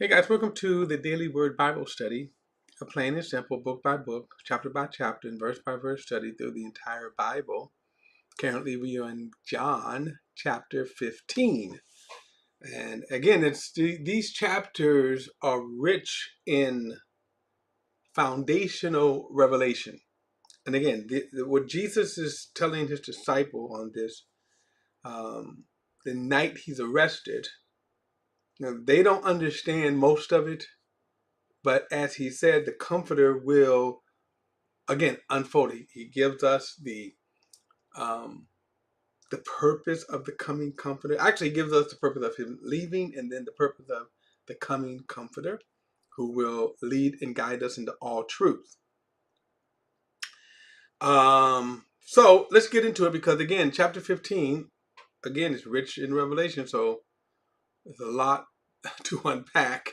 Hey guys, welcome to the Daily Word Bible Study, a plain and simple book by book, chapter by chapter, and verse by verse study through the entire Bible. Currently, we are in John chapter 15. And again, these chapters are rich in foundational revelation. And again, what Jesus is telling his disciple on this, the night he's arrested, they don't understand most of it. But as he said, the Comforter will, again, unfold. He gives us um, the purpose of the coming Comforter. Actually, he gives us the purpose of him leaving and then the purpose of the coming Comforter who will lead and guide us into all truth. So let's get into it because, again, chapter 15, again, is rich in revelation. So there's a lot to unpack.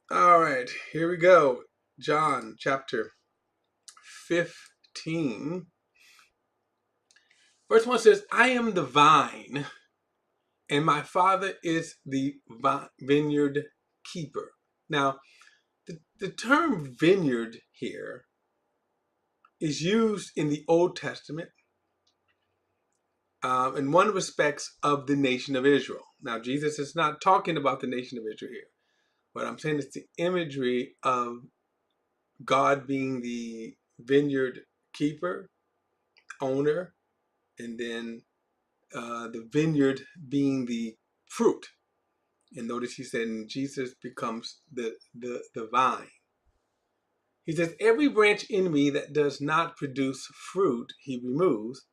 All right, here we go. John chapter 15. Verse 1 says, I am the vine, and my Father is the vineyard keeper. Now, the term vineyard here is used in the Old Testament in one respects of the nation of Israel. Now, Jesus is not talking about the nation of Israel here. What I'm saying is the imagery of God being the vineyard keeper, owner, and then the vineyard being the fruit. And notice he said, and Jesus becomes the vine. He says, every branch in me that does not produce fruit, he removes,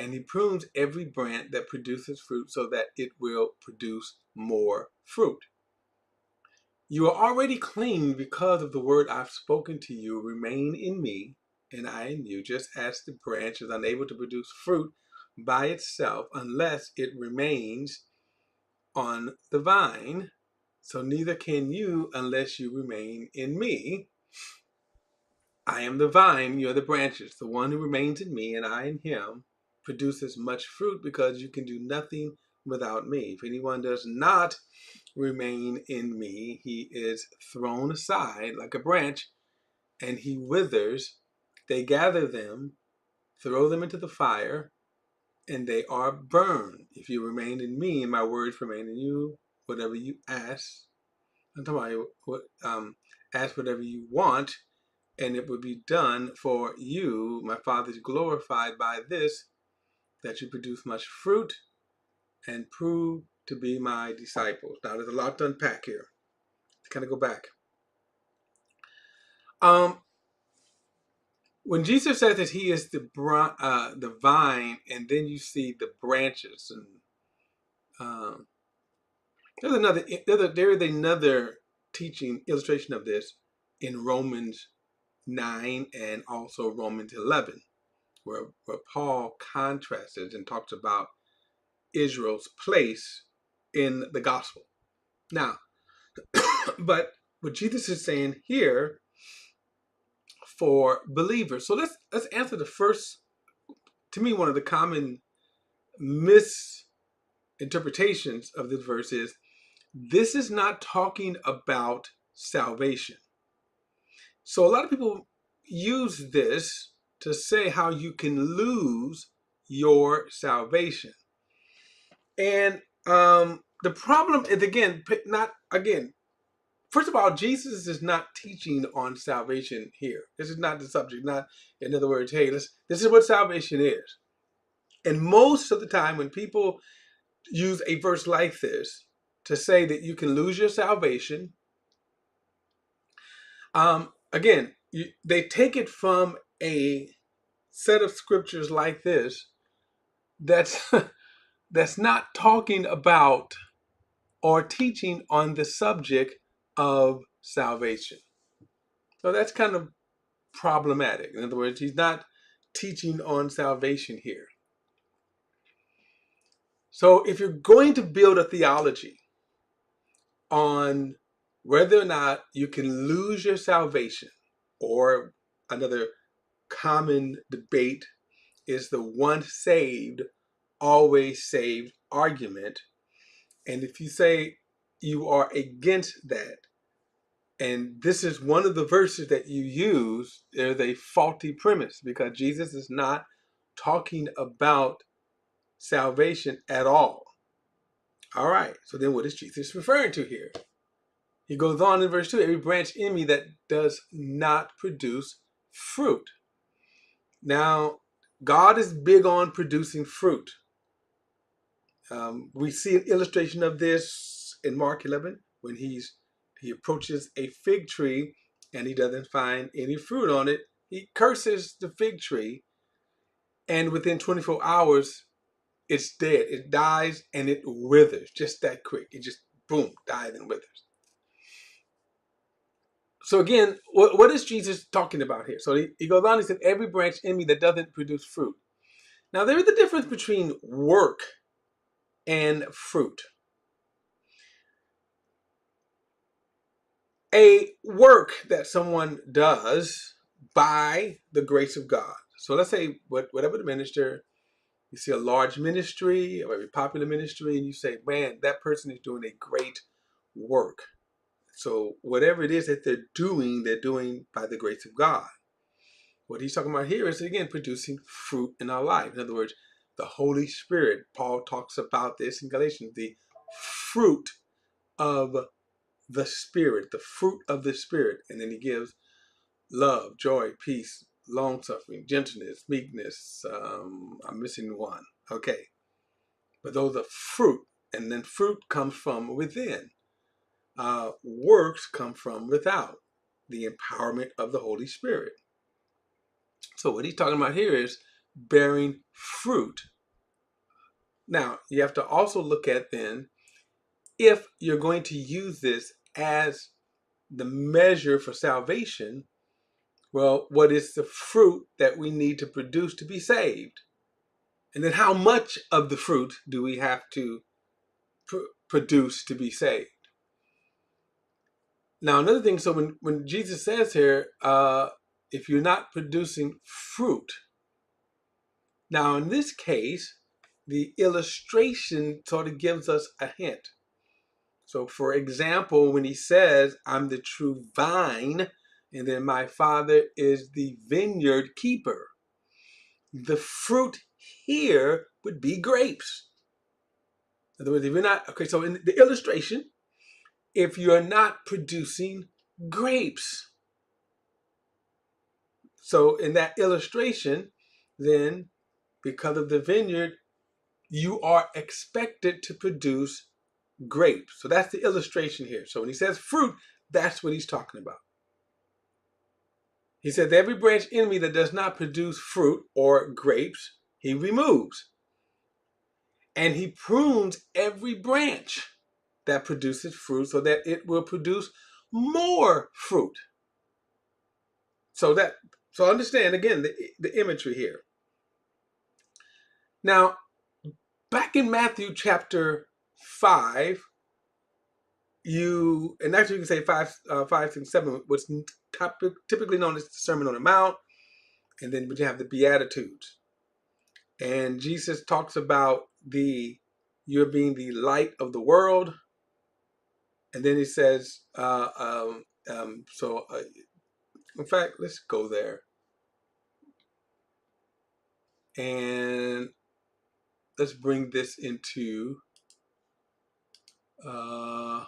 and he prunes every branch that produces fruit so that it will produce more fruit. You are already clean because of the word I've spoken to you. Remain in me, and I in you, just as the branch is unable to produce fruit by itself unless it remains on the vine. So neither can you unless you remain in me. I am the vine, you are the branches. The one who remains in me and I in him produces much fruit because you can do nothing without me. If anyone does not remain in me, he is thrown aside like a branch and he withers. They gather them, throw them into the fire, and they are burned. If you remain in me and my words remain in you, whatever you ask, I'm talking about ask whatever you want, and it will be done for you. My Father is glorified by this, that you produce much fruit and prove to be my disciples. Now, there's a lot to unpack here. Let's kind of go back. When Jesus says that he is the vine, and then you see the branches, and there is another teaching illustration of this in Romans 9 and also Romans 11, where Paul contrasts and talks about Israel's place in the gospel. Now, but what Jesus is saying here for believers. So let's answer the first, to me, one of the common misinterpretations of this verse is this is not talking about salvation. So a lot of people use this to say how you can lose your salvation. And the problem is, first of all, Jesus is not teaching on salvation here. This is not the subject. Not, in other words, hey, this is what salvation is. And most of the time when people use a verse like this to say that you can lose your salvation, they take it from a set of scriptures like this that's that's not talking about or teaching on the subject of salvation. So that's kind of problematic. In other words, he's not teaching on salvation here. So if you're going to build a theology on whether or not you can lose your salvation, or another common debate is the once saved, always saved argument. And if you say you are against that. And this is one of the verses that you use. There's a faulty premise because Jesus is not talking about salvation at all. All right, so then what is Jesus referring to here? He goes on in verse 2, every branch in me that does not produce fruit. Now, God is big on producing fruit. We see an illustration of this in Mark 11 when he approaches a fig tree and he doesn't find any fruit on it. He curses the fig tree, and within 24 hours, it's dead. It dies and it withers just that quick. It just, boom, dies and withers. So again, what is Jesus talking about here? So he goes on, he said, every branch in me that doesn't produce fruit. Now, there is a difference between work and fruit. A work that someone does by the grace of God. So let's say whatever the minister, you see a large ministry, a very popular ministry, and you say, man, that person is doing a great work. So whatever it is that they're doing by the grace of God. What he's talking about here is, again, producing fruit in our life. In other words, the Holy Spirit. Paul talks about this in Galatians, the fruit of the Spirit, the fruit of the Spirit. And then he gives love, joy, peace, long-suffering, gentleness, meekness. I'm missing one. Okay. But those are fruit. And then fruit comes from within. Works come from without. The empowerment of the Holy Spirit. So what he's talking about here is bearing fruit. Now, you have to also look at then, if you're going to use this as the measure for salvation, well, what is the fruit that we need to produce to be saved? And then how much of the fruit do we have to produce to be saved? Now, another thing, so when Jesus says here, if you're not producing fruit, now in this case, the illustration sort of gives us a hint. So for example, when he says, I'm the true vine, and then my Father is the vineyard keeper, the fruit here would be grapes. In other words, if you're not, okay, so in the illustration, if you're not producing grapes. So in that illustration, then because of the vineyard, you are expected to produce grapes. So that's the illustration here. So when he says fruit, that's what he's talking about. He says, every branch in me that does not produce fruit or grapes, he removes. And he prunes every branch that produces fruit so that it will produce more fruit. So understand again the imagery here. Now, back in Matthew chapter 5, and actually you can say 5, 6, 7, what's typically known as the Sermon on the Mount, and then you have the Beatitudes. And Jesus talks about you're being the light of the world. And then he says, in fact, let's go there. And let's bring this into, all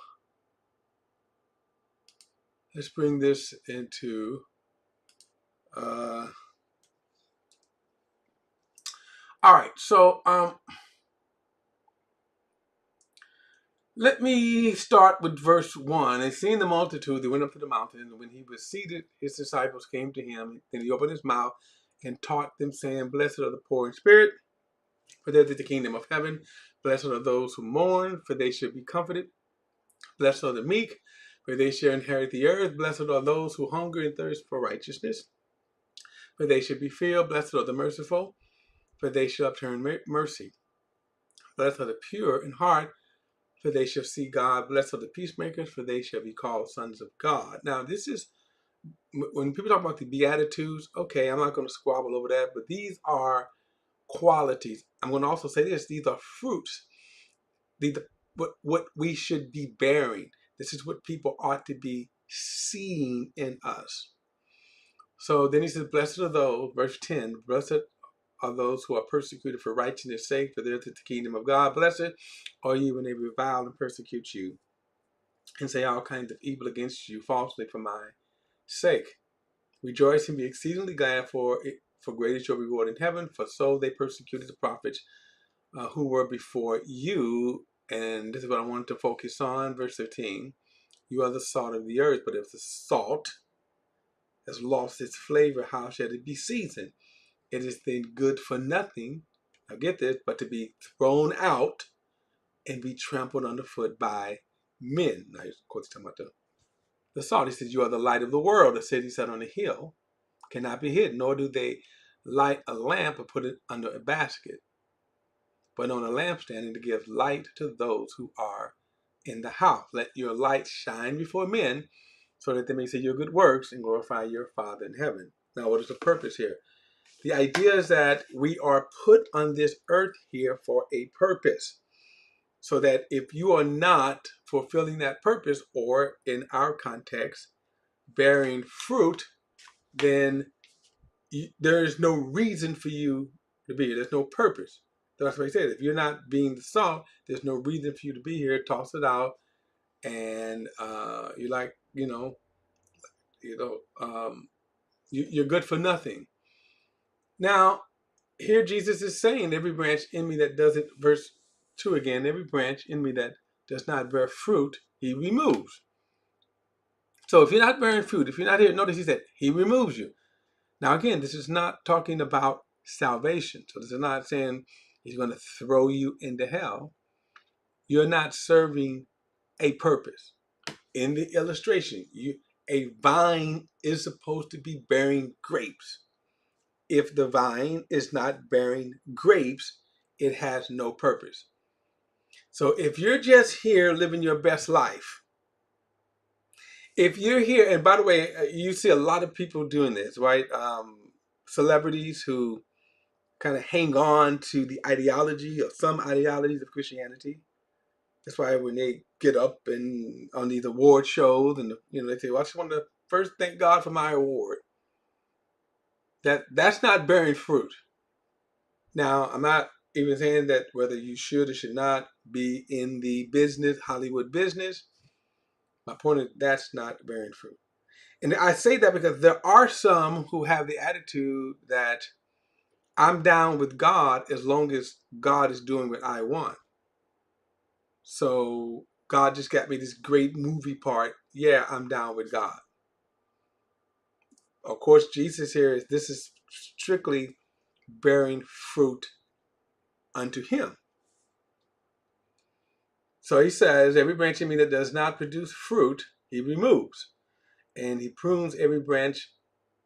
right, so let me start with verse 1. And seeing the multitude, they went up to the mountain, and when he was seated, his disciples came to him. Then he opened his mouth and taught them, saying, blessed are the poor in spirit, for theirs is the kingdom of heaven. Blessed are those who mourn, for they shall be comforted. Blessed are the meek, for they shall inherit the earth. Blessed are those who hunger and thirst for righteousness, for they shall be filled. Blessed are the merciful, for they shall obtain mercy. Blessed are the pure in heart, for they shall see God. Blessed are the peacemakers, for they shall be called sons of God. Now, this is, when people talk about the Beatitudes, okay, I'm not going to squabble over that, but these are qualities. I'm going to also say this, these are fruits. what we should be bearing. This is what people ought to be seeing in us. So then he says, blessed are those, verse 10, blessed are those who are persecuted for righteousness' sake, for theirs is the kingdom of God. Blessed are you when they revile and persecute you and say all kinds of evil against you falsely for my sake. Rejoice and be exceedingly glad, for great is your reward in heaven, for so they persecuted the prophets who were before you. And this is what I wanted to focus on, verse 13. You are the salt of the earth, but if the salt has lost its flavor, how shall it be seasoned? It is then good for nothing, now get this, but to be thrown out and be trampled underfoot by men. Now, of course, talking about the salt. He says, you are the light of the world. A city set on a hill cannot be hidden, nor do they light a lamp or put it under a basket, but on a lampstand, and to give light to those who are in the house. Let your light shine before men, so that they may see your good works and glorify your Father in heaven. Now, what is the purpose here? The idea is that we are put on this earth here for a purpose. So that if you are not fulfilling that purpose, or in our context, bearing fruit, then there is no reason for you to be here. There's no purpose. That's what I said. If you're not being the salt, there's no reason for you to be here. Toss it out, and you're like, you're good for nothing. Now, here Jesus is saying, every branch in me that doesn't, verse 2 again, every branch in me that does not bear fruit, he removes. So if you're not bearing fruit, if you're not here, notice he said, he removes you. Now again, this is not talking about salvation. So this is not saying he's going to throw you into hell. You're not serving a purpose. In the illustration, a vine is supposed to be bearing grapes. If the vine is not bearing grapes, it has no purpose. So if you're just here living your best life, if you're here, and by the way, you see a lot of people doing this, right? Celebrities who kind of hang on to the ideology or some ideologies of Christianity. That's why when they get up and on these award shows, and they say, "Well, I just want to first thank God for my award." That's not bearing fruit. Now, I'm not even saying that whether you should or should not be in the business, Hollywood business. My point is that's not bearing fruit. And I say that because there are some who have the attitude that I'm down with God as long as God is doing what I want. So God just got me this great movie part. Yeah, I'm down with God. Of course, Jesus here this is strictly bearing fruit unto him. So he says, every branch in me that does not produce fruit, he removes. And he prunes every branch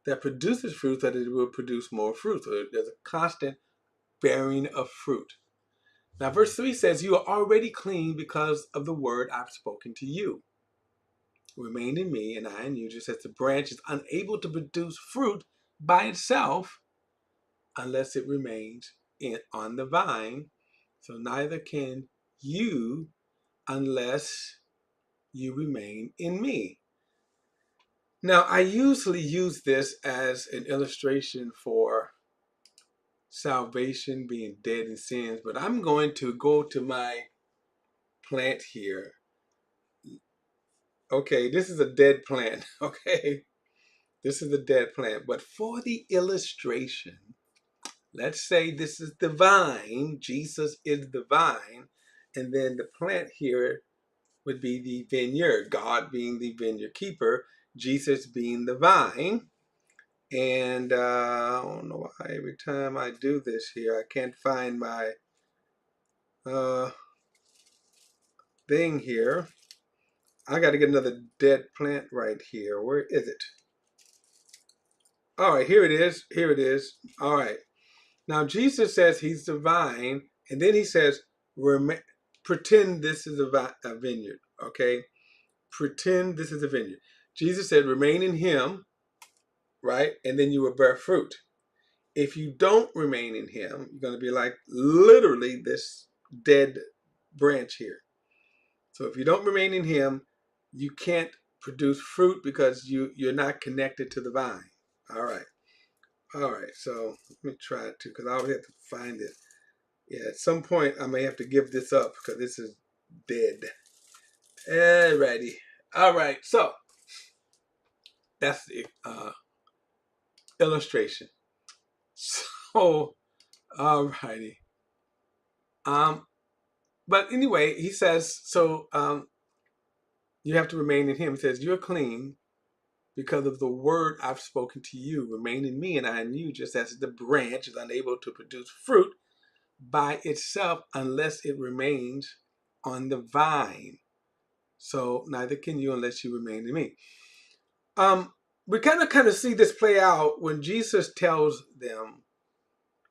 that produces fruit so that it will produce more fruit. So there's a constant bearing of fruit. Now, verse 3 says, you are already clean because of the word I've spoken to you. Remain in me and I in you, just as the branch is unable to produce fruit by itself unless it remains on the vine. So neither can you unless you remain in me. Now, I usually use this as an illustration for salvation, being dead in sins, but I'm going to go to my plant here. Okay, this is a dead plant, okay? This is a dead plant, but for the illustration, let's say this is the vine, Jesus is the vine, and then the plant here would be the vineyard, God being the vineyard keeper, Jesus being the vine. And I don't know why every time I do this here, I can't find my thing here. I got to get another dead plant right here. Where is it? All right, here it is. Here it is. All right. Now, Jesus says he's the vine, and then he says, pretend this is a vineyard, okay? Pretend this is a vineyard. Jesus said, remain in him, right? And then you will bear fruit. If you don't remain in him, you're going to be like literally this dead branch here. So if you don't remain in him, you can't produce fruit because you're not connected to the vine. All right. All right. So let me try it too, because I always have to find it. Yeah, at some point I may have to give this up because this is dead. Alrighty. All right. So that's the illustration. So, alrighty. But anyway, he says, so you have to remain in him. He says, you're clean because of the word I've spoken to you. Remain in me and I in you, just as the branch is unable to produce fruit by itself unless it remains on the vine. So neither can you unless you remain in me. We kind of see this play out when Jesus tells them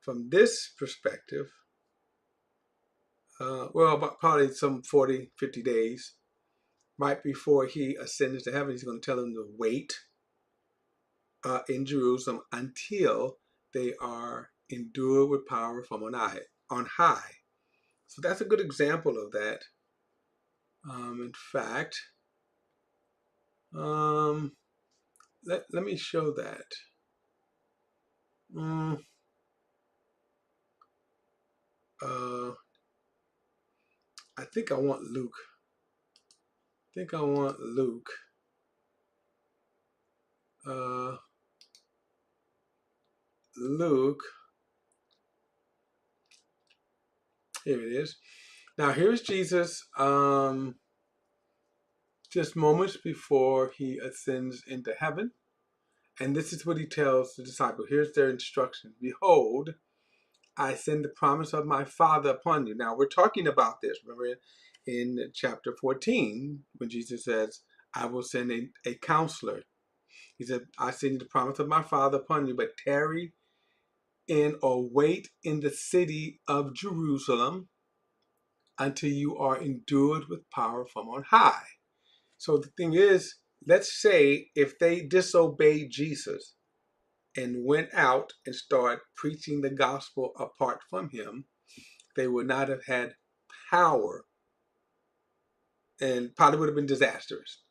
from this perspective, well, about probably some 40, 50 days, right before he ascends to heaven, he's going to tell them to wait in Jerusalem until they are endued with power from on high. So that's a good example of that. In fact, let me show that. I think I want Luke. Luke. Here it is. Now here's Jesus. Just moments before he ascends into heaven. And this is what he tells the disciples. Here's their instruction. Behold, I send the promise of my Father upon you. Now we're talking about this. Remember in chapter 14, when Jesus says, I will send a counselor. He said, I send the promise of my Father upon you, but tarry in or wait in the city of Jerusalem until you are endued with power from on high. So the thing is, let's say if they disobeyed Jesus and went out and started preaching the gospel apart from him, they would not have had power and probably would have been disastrous.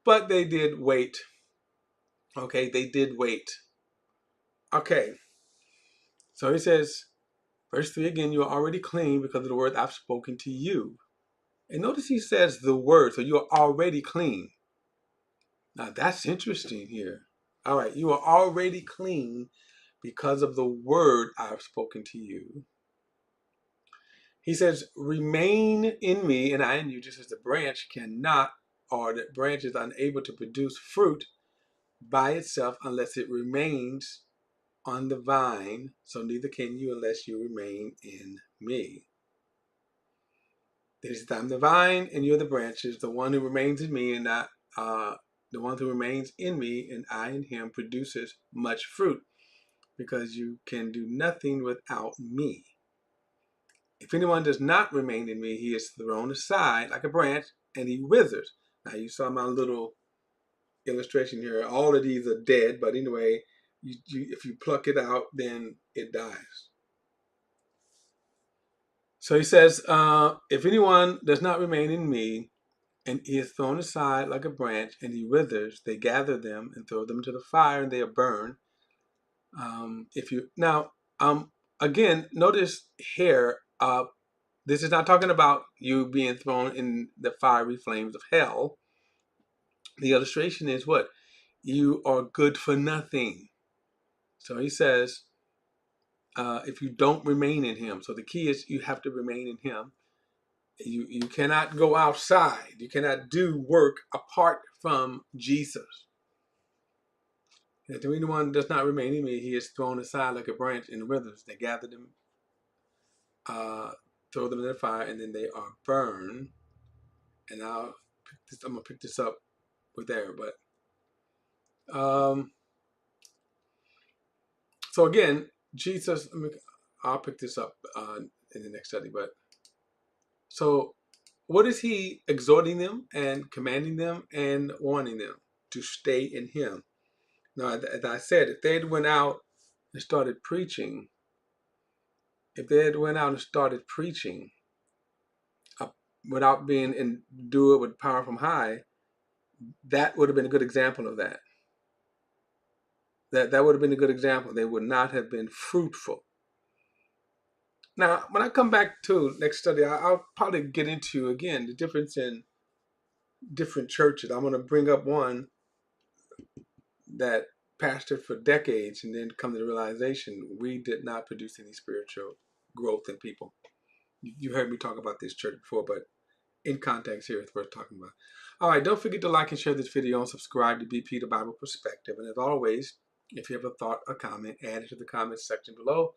But they did wait. Okay, they did wait. Okay, so he says, verse 3 again, you are already clean because of the word I've spoken to you. And notice he says the word, so you are already clean. Now that's interesting here. All right, you are already clean because of the word I've spoken to you. He says, remain in me and I in you, just as the branch cannot, or the branch is unable to produce fruit by itself unless it remains on the vine, so neither can you unless you remain in me. This is I'm the vine and you're the branches. The one who remains in me and not the one who remains in me and I in him produces much fruit, because you can do nothing without me. If anyone does not remain in me, he is thrown aside like a branch and he withers. Now you saw my little illustration here. All of these are dead, but anyway, if you pluck it out, then it dies. So he says, if anyone does not remain in me, and he is thrown aside like a branch and he withers, they gather them and throw them into the fire and they are burned. Again, notice here, this is not talking about you being thrown in the fiery flames of hell. The illustration is what? You are good for nothing. So he says, if you don't remain in him. So the key is you have to remain in him. You cannot go outside. You cannot do work apart from Jesus. If anyone does not remain in me, he is thrown aside like a branch and withers. They gather them, throw them in the fire, and then they are burned. And I'm gonna pick this up with there, but so again, Jesus. I'll pick this up in the next study, but so what is he exhorting them and commanding them and warning them to stay in him? Now, as I said, if they had went out and started preaching, without being endued with power from high, that would have been a good example of that. That would have been a good example. They would not have been fruitful. Now, when I come back to next study, I'll probably get into, again, the difference in different churches. I'm going to bring up one that pastored for decades and then come to the realization we did not produce any spiritual growth in people. You heard me talk about this church before, but in context here, it's worth talking about. All right, don't forget to like and share this video and subscribe to BP, the Bible Perspective. And as always, if you have a thought or comment, add it to the comments section below.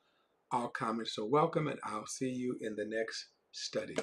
All comments are welcome, and I'll see you in the next study.